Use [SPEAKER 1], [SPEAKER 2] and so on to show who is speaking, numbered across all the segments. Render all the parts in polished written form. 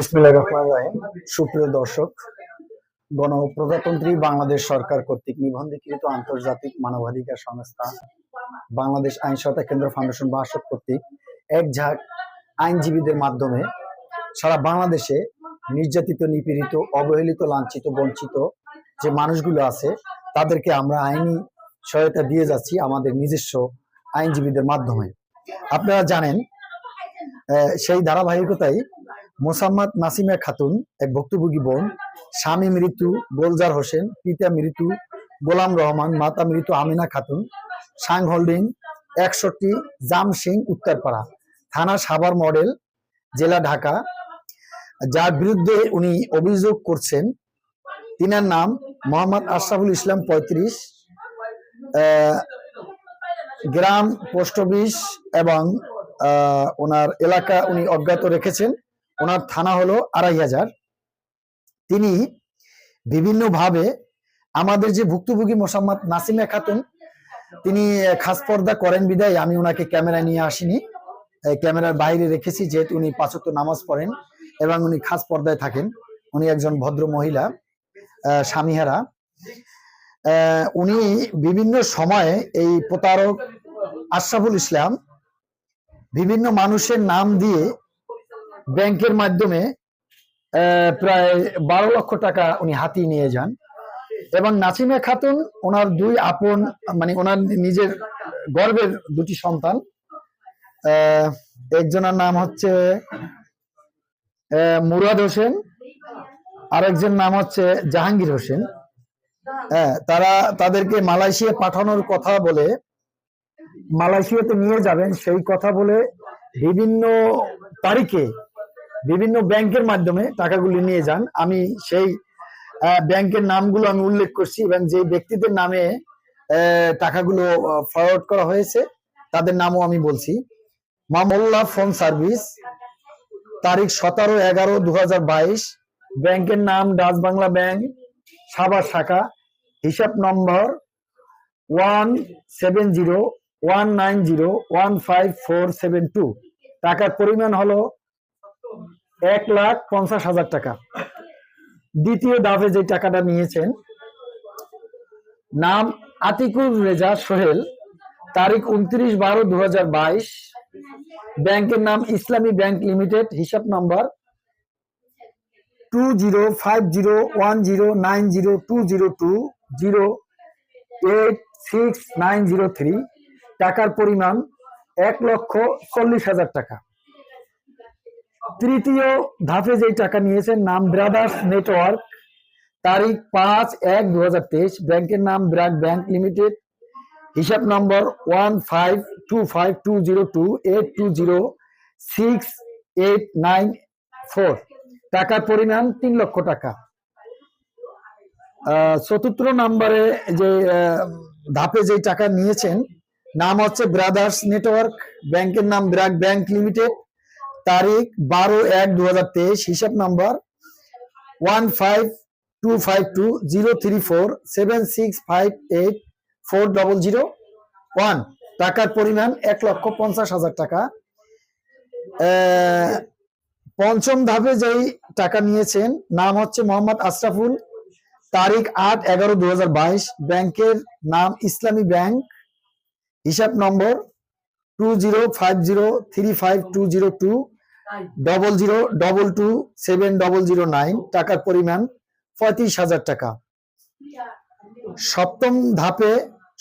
[SPEAKER 1] বিসমিল্লাহির রহমানির রহিম। সুপ্রিয় দর্শক, গণপ্রজাতন্ত্রী বাংলাদেশ সরকার কর্তৃক নিবন্ধীকৃত আন্তর্জাতিক মানবাধিকার সংস্থা বাংলাদেশ আইন সহায়তা কেন্দ্র ফাউন্ডেশন বাসক কর্তৃক এক ঝাঁক আইনজীবীদের মাধ্যমে সারা বাংলাদেশে নির্যাতিত, নিপীড়িত, অবহেলিত, লাঞ্ছিত, বঞ্চিত যে মানুষগুলো আছে তাদেরকে আমরা আইনি সহায়তা দিয়ে যাচ্ছি আমাদের নিজস্ব আইনজীবীদের মাধ্যমে। আপনারা জানেন, সেই ধারাবাহিকতায় মোসাম্মদ নাসিমা খাতুন এক ভুক্তভোগী বোন, স্বামী মৃত্যু গোলজার হোসেন, পিতা মৃত্যু গোলাম রহমান, মাতা মৃত্যু আমিনা খাতুন, সাং হোল্ডিং 61 জাম সিং, উত্তরপাড়া থানা, সাভার মডেল, জেলা ঢাকা, যার বিরুদ্ধে উনি অভিযোগ করছেন। তিনার নাম মোহাম্মদ আশরাফুল ইসলাম, 35, গ্রাম পোস্ট অফিস এবং ওনার এলাকা উনি অজ্ঞাত রেখেছেন। ওনার থানা হলো 2500। তিনি বিভিন্নভাবে আমাদের যে ভুক্তভোগী মোসাম্মদ নাসিমা খাতুন, তিনি খাস পর্দা করেন বিদায় আমি ওনাকে ক্যামেরায় নিয়ে আসিনি, ক্যামেরার বাইরে রেখেছি, যেহেতু উনি 5 ওয়াক্ত নামাজ পড়েন এবং উনি খাস পর্দায় থাকেন। উনি একজন ভদ্র মহিলা, স্বামীহারা। উনি বিভিন্ন সময়ে এই প্রতারক আশরাফুল ইসলাম বিভিন্ন মানুষের নাম দিয়ে ব্যাংকের মাধ্যমে প্রায় 12 লক্ষ টাকা উনি হাতিয়ে নিয়ে যান। এবং নাসিমা খাতুন ওনার 2 আপন, মানে ওনার নিজের গর্ভের 2টি সন্তান, একজনের নাম হচ্ছে মুরাদ হোসেন, আরেকজন নাম হচ্ছে জাহাঙ্গীর হোসেন। তাদেরকে মালয়েশিয়া পাঠানোর কথা বলে, মালয়েশিয়াতে নিয়ে যাবেন সেই কথা বলে বিভিন্ন তারিখে বিভিন্ন ব্যাংকের মাধ্যমে টাকাগুলি নিয়ে যান। আমি সেই ব্যাংকের নামগুলো আমি উল্লেখ করছি এবং যে ব্যক্তিদের নামে টাকাগুলো ফরওয়ার্ড করা হয়েছে তাদের নামও আমি বলছি। মামুল্লাহ ফোন সার্ভিস, তারিখ 17/11/2022, ব্যাংকের নাম ডাচ বাংলা ব্যাংক, সাভার শাখা, হিসাব নম্বর 17019015472, টাকার পরিমাণ হলো 1,50,000 টাকা। দ্বিতীয় ধাপে যে টাকাটা নিয়েছেন, নাম আতিকুর রেজা সোহেল, তারিখ 29/12/2022, ব্যাংকের নাম ইসলামী ব্যাংক লিমিটেড, হিসাব নম্বর 205010902020869003, টাকার পরিমাণ 1,40,000 টাকা। তৃতীয় ধাপে যে টাকা নিয়েছেন, নাম ব্রাদার্স নেটওয়ার্ক, তারিখ 5/1/2023, ব্যাংকের নাম ব্র্যাক ব্যাংক লিমিটেড, হিসাব নম্বর 152520282068994, টাকার পরিমাণ 3 লক্ষ টাকা। চতুর্থ নম্বরে যে ধাপে যে টাকা নিয়েছেন, নাম হচ্ছে ব্রাদার্স নেটওয়ার্ক, ব্যাংকের নাম ব্র্যাক ব্যাংক লিমিটেড, তারিখ 12/1/2023, হিসাব নম্বর 15252034765840001, টাকার পরিমাণ 1,50,000 টাকা। পঞ্চম ধাপে যেই টাকা নিয়েছেন, নাম হচ্ছে মোহাম্মদ আশরাফুল, তারিখ 8/11/2022, ব্যাংকের নাম ইসলামী ব্যাংক, হিসাব নম্বর 205035202022270009, টাকার পরিমাণ 35,000 টাকা।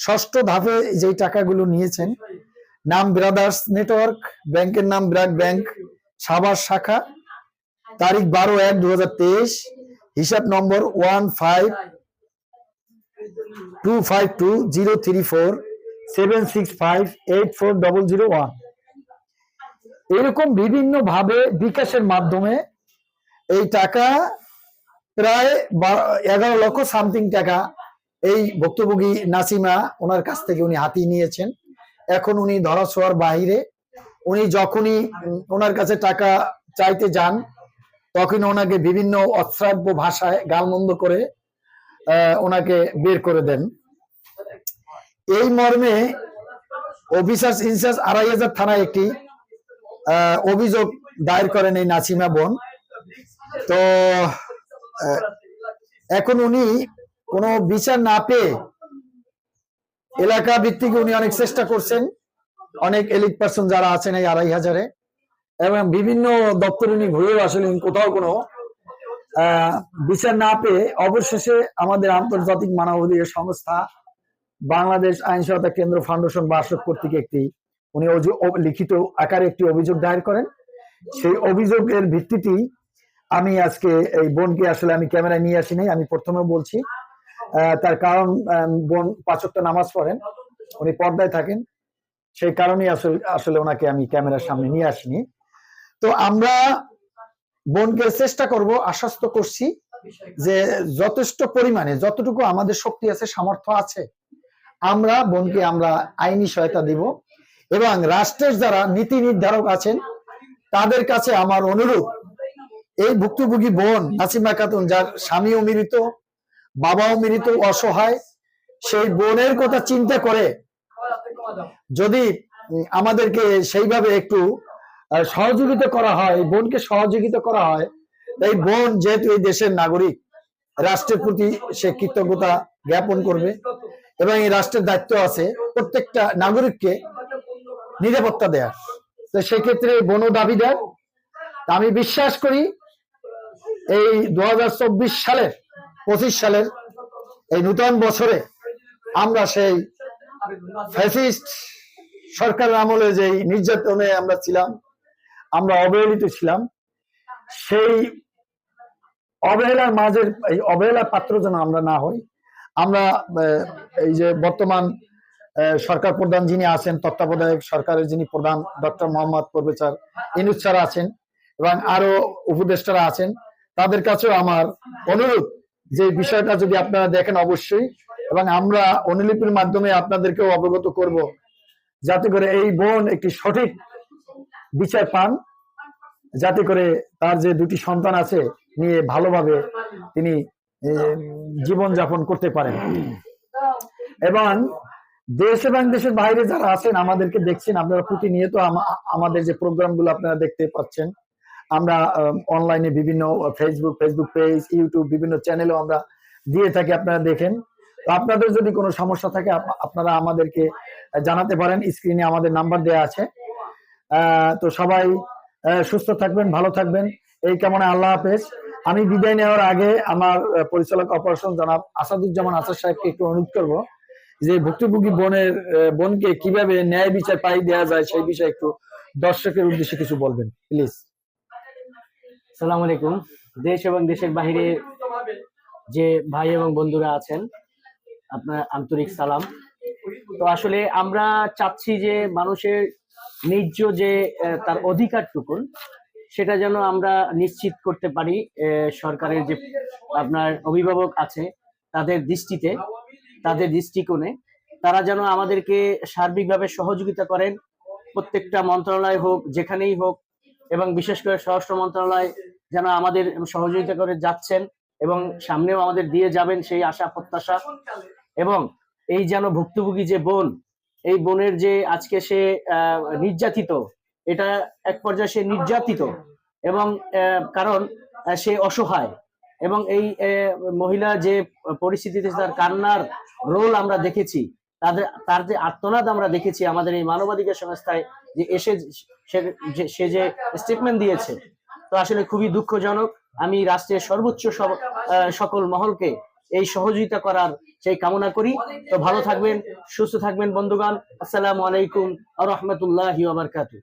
[SPEAKER 1] ষষ্ঠ ধাপে যে টাকাগুলো নিয়েছেন, নাম ব্রাদার্স নেটওয়ার্ক, ব্যাংকের নাম ব্র্যাক ব্যাংক, সাভার শাখা, তারিখ 12/1/2023, হিসাব নম্বর 15225203476584001, এরকম বিভিন্ন ভাবে বিকাশের মাধ্যমে এই টাকা প্রায় 11 লক্ষ সামথিং টাকা এই ভুক্তভোগী নাসিমা ওনার কাছ থেকে উনি হাতিয়ে নিয়েছেন। এখন উনি ধরাছোঁয়ার বাহিরে। উনি যখনই ওনার কাছে টাকা চাইতে যান তখন ওনাকে বিভিন্ন অশ্রাব্য ভাষায় গালমন্দ করে ওনাকে বের করে দেন। এই মর্মে অফিসার্স ইনচার্জ 2500 থানায় একটি অভিযোগ দায়ের করেন এই নাসিমা বোন। তো এখন উনি কোনো বিচার না পেয়ে এলাকা ভিত্তিক উনি অনেক চেষ্টা করছেন, অনেক এলিট পার্সন যারা আছেন এই 2500-এ, এবং বিভিন্ন দপ্তরে উনি ঘুরেও আসলে কোথাও কোনো বিচার না পেয়ে অবশেষে আমাদের আন্তর্জাতিক মানবাধিকার সংস্থা বাংলাদেশ আইন সহায়তা কেন্দ্র ফাউন্ডেশন বার্ষিক কর্তৃক উনি লিখিত আকারে একটি অভিযোগ দায়ের করেন। সেই অভিযোগের ভিত্তিতেই আমি আজকে এই বোনকে আসলে আমি ক্যামেরায় নিয়ে আসিনি। আমি প্রথমে বলছি তার কারণ বোন 5 ওয়াক্ত নামাজ পড়েন, উনি পর্দায় থাকেন, সেই কারণেই আসলে ওনাকে আমি ক্যামেরার সামনে নিয়ে আসিনি। তো আমরা বোনকে চেষ্টা করব, আশ্বস্ত করছি যে যথেষ্ট পরিমাণে যতটুকু আমাদের শক্তি আছে, সামর্থ্য আছে, আমরা বোনকে আমরা আইনি সহায়তা দিব। এবং রাষ্ট্রের যারা নীতি নির্ধারক আছেন তাদের কাছে আমার অনুরোধ, এই ভুক্তভোগী বোন নাসিমা খাতুন, যার স্বামীও মৃত, বাবাও মৃত, অসহায়, সেই বোনের কথা চিন্তা করে যদি আমাদেরকে সেইভাবে একটু সহযোগিতা করা হয়, বোনকে সহযোগিতা করা হয়, এই বোন যেহেতু এই দেশের নাগরিক, রাষ্ট্রের প্রতি সে কৃতজ্ঞতা জ্ঞাপন করবে এবং এই রাষ্ট্রের দায়িত্ব আছে প্রত্যেকটা নাগরিককে নিরাপত্তা দেয়া। তো সেক্ষেত্রে বোনও দাবিদার। আমি বিশ্বাস করি এই 2024 সালের 25 সালের এই নূতন বছরে আমরা সেই ফ্যাসিস্ট সরকারের আমলে যে নির্যাতনে আমরা ছিলাম, আমরা অবহেলিত ছিলাম, সেই অবহেলার মাঝের এই অবহেলার পাত্র যেন আমরা না হই। আমরা এই যে বর্তমান সরকার প্রধান যিনি আছেন, তত্ত্বাবধায়ক সরকারের যিনি প্রধান doctor Mohammad professor Yunus sir আছেন এবং আরো উপদেষ্টারা আছেন, তাদের কাছেও আমার অনুরোধ যে বিষয়টা যদি আপনারা দেখেন অবশ্যই, এবং আমরা অনুলিপির মাধ্যমে আপনাদেরকেও অবগত করব, যাতে করে এই বোন একটি সঠিক বিচার পান, যাতে করে তার যে 2টি সন্তান আছে নিয়ে ভালোভাবে তিনি জীবন যাপন করতে পারেন। এবং দেশ এবং দেশের বাইরে যারা আছেন আমাদেরকে দেখছেন, আপনারা প্রতিনিয়ত আমাদের যে প্রোগ্রামগুলো আপনারা দেখতে পাচ্ছেন, আমরা অনলাইনে বিভিন্ন ফেসবুক পেজ, ইউটিউব বিভিন্ন চ্যানেলেও আমরা দিয়ে থাকি, আপনারা দেখেন। তো আপনাদের যদি কোনো সমস্যা থাকে আপনারা আমাদেরকে জানাতে পারেন, স্ক্রিনে আমাদের নাম্বার দেওয়া আছে। তো সবাই সুস্থ থাকবেন, ভালো থাকবেন, এই কামনায় আল্লাহ হাফেজ। আমি বিদায় নেওয়ার আগে আমার পরিচালক অপারেশন জনাব আসাদুজ্জামান আসাদ সাহেবকে একটু অনুরোধ করবো যে ভুক্তভোগী বোনকে কিভাবে ন্যায় বিচার পাই দেওয়া যায় সেই বিষয়ে একটু দর্শকের উদ্দেশ্যে কিছু বলবেন প্লিজ।
[SPEAKER 2] আসসালামু আলাইকুম। দেশ এবং দেশের বাহিরে যে ভাই এবং বন্ধুরা আছেন, আপনার আন্তরিক সালাম। তো আসলে আমরা চাচ্ছি যে মানুষের ন্যায্য যে তার অধিকারটুকুন সেটা যেন আমরা নিশ্চিত করতে পারি। সরকারের যে আপনার অভিভাবক আছে তাদের দৃষ্টিতে, তাদের দৃষ্টিকোণে তারা যেন আমাদেরকে সার্বিকভাবে সহযোগিতা করেন, প্রত্যেকটা মন্ত্রণালয় হোক, যেখানেই হোক, এবং বিশেষ করে স্বরাষ্ট্র মন্ত্রণালয় যেন আমাদের সহযোগিতা করে যাচ্ছেন এবং সামনেও আমাদের দিয়ে যাবেন সেই আশা প্রত্যাশা। এবং এই যেন ভুক্তভোগী যে বোন, এই বোনের যে আজকে সে নির্যাতিত, এটা এক পর্যায়ে সে নির্যাতিত এবং কারণ সে অসহায়, এবং এই মহিলা যে পরিস্থিতিতে তার কান্নার রোল আমরা দেখেছি, তার যে আর্তনাদ আমরা দেখেছি আমাদের এই মানবাধিকার সংস্থায় যে এসে সে যে স্টেটমেন্ট দিয়েছে, তো আসলে খুবই দুঃখজনক। আমি রাষ্ট্রের সর্বোচ্চ সকল মহলকে এই সহযোগিতা করার সেই কামনা করি। তো ভালো থাকবেন, সুস্থ থাকবেন বন্ধুগণ। আসসালামু আলাইকুম ওয়া রাহমাতুল্লাহি ওয়া বারাকাতুহু।